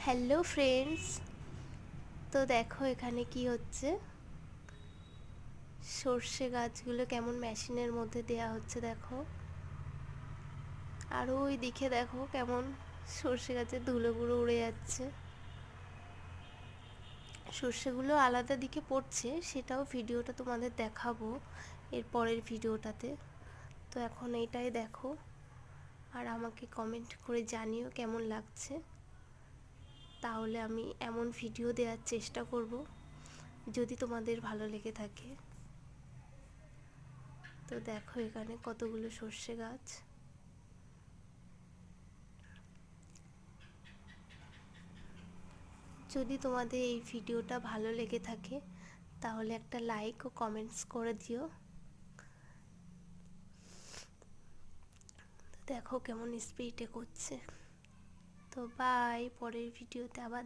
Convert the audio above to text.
Hello friends, তো দেখো এখানে কি হচ্ছে। সর্ষে গাছগুলো কেমন মেশিনের মধ্যে দেয়া হচ্ছে দেখো। আর ওই দিকে দেখো কেমন সর্ষে গাছের ধুলোগুলো উড়ে যাচ্ছে। সর্ষেগুলো আলাদা দিকে পড়ছে, সেটাও ভিডিওটা তোমাদের দেখাবো এর পরের ভিডিওটাতে। তো এখন এইটাই দেখো, আর আমাকে কমেন্ট করে জানিও কেমন লাগছে। তাহলে আমি এমন ভিডিও দেওয়ার চেষ্টা করব যদি তোমাদের ভালো লেগে থাকে। তো দেখো এখানে কতগুলো সর্ষে গাছ। যদি তোমাদের এই ভিডিওটা ভালো লেগে থাকে তাহলে একটা লাইক ও কমেন্টস করে দিও। তো দেখো কেমন স্পিডে করছে। তো বাই, পরের ভিডিওতে আবার